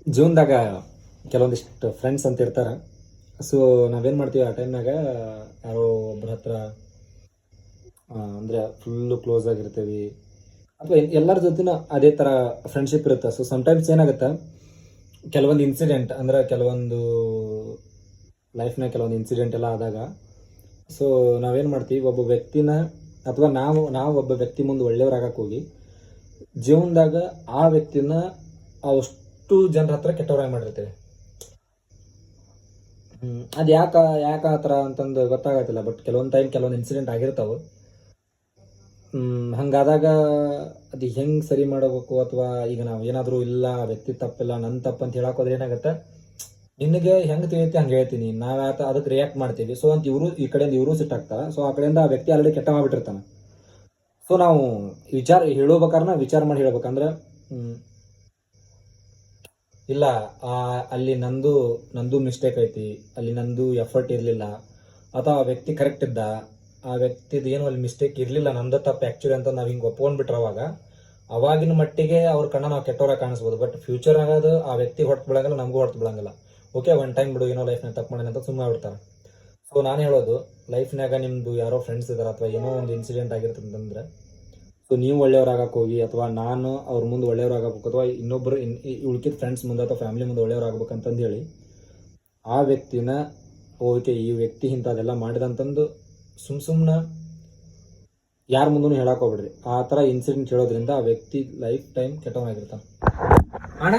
ಜೀವನದಾಗ ಕೆಲವೊಂದಿಷ್ಟು ಫ್ರೆಂಡ್ಸ್ ಅಂತ ಇರ್ತಾರೆ. ಸೊ ನಾವೇನು ಮಾಡ್ತೀವಿ ಆ ಟೈಮ್ನಾಗ ಯಾರೋ ಒಬ್ಬರ ಹತ್ರ ಅಂದರೆ ಫುಲ್ಲು ಕ್ಲೋಸ್ ಆಗಿರ್ತೀವಿ, ಅಥವಾ ಎಲ್ಲರ ಜೊತೆನೂ ಅದೇ ಥರ ಫ್ರೆಂಡ್ಶಿಪ್ ಇರುತ್ತೆ. ಸೊ ಸಮ್ಟೈಮ್ಸ್ ಏನಾಗುತ್ತೆ, ಕೆಲವೊಂದು ಇನ್ಸಿಡೆಂಟ್ ಅಂದರೆ ಕೆಲವೊಂದು ಲೈಫ್ನಾಗ ಕೆಲವೊಂದು ಇನ್ಸಿಡೆಂಟ್ ಎಲ್ಲ ಆದಾಗ ಸೊ ನಾವೇನು ಮಾಡ್ತೀವಿ, ಒಬ್ಬ ವ್ಯಕ್ತಿನ ಅಥವಾ ನಾವು ಒಬ್ಬ ವ್ಯಕ್ತಿ ಮುಂದೆ ಒಳ್ಳೆಯವ್ರಾಗಕ್ಕೆ ಹೋಗಿ ಜೀವನದಾಗ ಆ ವ್ಯಕ್ತಿನ ಅಷ್ಟು ಜನರ ಹತ್ರ ಕೆಟ್ಟವ್ರಾಗಿ ಮಾಡಿರ್ತೇವೆ. ಅದು ಯಾಕೆ ಆ ಥರ ಅಂತಂದು ಗೊತ್ತಾಗತ್ತಿಲ್ಲ. ಬಟ್ ಕೆಲವೊಂದು ಟೈಮ್ ಕೆಲವೊಂದು ಇನ್ಸಿಡೆಂಟ್ ಆಗಿರ್ತಾವೆ. ಹಂಗಾದಾಗ ಅದು ಹೆಂಗೆ ಸರಿ ಮಾಡಬೇಕು, ಅಥವಾ ಈಗ ನಾವು ಏನಾದರೂ ಇಲ್ಲ ಆ ವ್ಯಕ್ತಿ ತಪ್ಪಿಲ್ಲ ನನ್ನ ತಪ್ಪು ಅಂತ ಹೇಳೋಕೋದ್ರೆ ಏನಾಗುತ್ತೆ, ನಿನಗೆ ಹೆಂಗೆ ತಿಳಿಯುತ್ತೆ ಹಂಗೆ ಹೇಳ್ತೀನಿ, ನಾವು ಅದಕ್ಕೆ ರಿಯಾಕ್ಟ್ ಮಾಡ್ತೀವಿ. ಸೊ ಅಂತ ಈ ಕಡೆಯಿಂದ ಇವರು ಸಿಟ್ಟಾಗ್ತಾರೆ. ಸೊ ಆ ಕಡೆಯಿಂದ ಆ ವ್ಯಕ್ತಿ ಆಲ್ರೆಡಿ ಕೆಟ್ಟ ಮಾಡಿಬಿಟ್ಟಿರ್ತಾನೆ. ಸೊ ನಾವು ಹೇಳೋಬೇಕಾದ್ರೆ ವಿಚಾರ ಮಾಡಿ ಹೇಳ್ಬೇಕಂದ್ರೆ, ಇಲ್ಲ ಅಲ್ಲಿ ನಂದು ಮಿಸ್ಟೇಕ್ ಐತಿ, ಅಲ್ಲಿ ನಂದು ಎಫರ್ಟ್ ಇರಲಿಲ್ಲ, ಅಥವಾ ಆ ವ್ಯಕ್ತಿ ಕರೆಕ್ಟ್ ಇದ್ದ, ಆ ವ್ಯಕ್ತಿದು ಏನು ಅಲ್ಲಿ ಮಿಸ್ಟೇಕ್ ಇರಲಿಲ್ಲ, ನಮ್ದು ತಪ್ಪು ಆ್ಯಕ್ಚುಲಿ ಅಂತ ನಾವು ಹಿಂಗೆ ಒಪ್ಕೊಂಡ್ಬಿಟ್ರೆ ಅವಾಗಿನ ಮಟ್ಟಿಗೆ ಅವ್ರ ಕಣ್ಣ ನಾವು ಕೆಟ್ಟವರಾಗಿ ಕಾಣಿಸ್ಬೋದು. ಬಟ್ ಫ್ಯೂಚರ್ ಆಗೋದು ಆ ವ್ಯಕ್ತಿ ಹೊರತು ಬಿಡಂಗಿಲ್ಲ, ನಮಗೂ ಹೊರತು ಬಿಡಂಗಿಲ್ಲ. ಓಕೆ, ಒನ್ ಟೈಮ್ ಬಿಡು, ಏನೋ ಲೈಫ್ನಾಗ ತಪ್ಪು ಮಾಡಿ ಅಂತ ಸುಮ್ಮನೆ ಬಿಡ್ತಾರೆ. ಸೊ ನಾನು ಹೇಳೋದು, ಲೈಫ್ನಾಗ ನಿಮ್ಮದು ಯಾರೋ ಫ್ರೆಂಡ್ಸ್ ಇದ್ದಾರೆ ಅಥವಾ ಏನೋ ಒಂದು ಇನ್ಸಿಡೆಂಟ್ ಆಗಿರ್ತಂತಂದ್ರೆ, ಸೊ ನೀವು ಒಳ್ಳೆಯವ್ರಾಗಕ್ಕೆ ಹೋಗಿ, ಅಥವಾ ನಾನು ಅವ್ರ ಮುಂದೆ ಒಳ್ಳೆಯವ್ರಾಗಬೇಕು, ಅಥವಾ ಇನ್ನೊಬ್ಬರು ಉಳ್ಕಿದ ಫ್ರೆಂಡ್ಸ್ ಮುಂದೆ ಅಥವಾ ಫ್ಯಾಮಿಲಿ ಮುಂದೆ ಒಳ್ಳೆಯವ್ರಾಗಬೇಕಂತಂದು ಹೇಳಿ ಆ ವ್ಯಕ್ತಿನ ಓಕೆ ಈ ವ್ಯಕ್ತಿ ಇಂಥದ್ದೆಲ್ಲ ಮಾಡಿದಂತಂದು ಸುಮ್ಮನೆ ಯಾರ ಮುಂದೂ ಹೇಳಕ್ಕೆ ಹೋಗ್ಬಿಡ್ರಿ. ಆ ಥರ ಇನ್ಸಿಡೆಂಟ್ ಹೇಳೋದ್ರಿಂದ ಆ ವ್ಯಕ್ತಿ ಲೈಫ್ ಟೈಮ್ ಕೆಟ್ಟವನಾಗಿರ್ತಾನೆ. ಅಣ್ಣ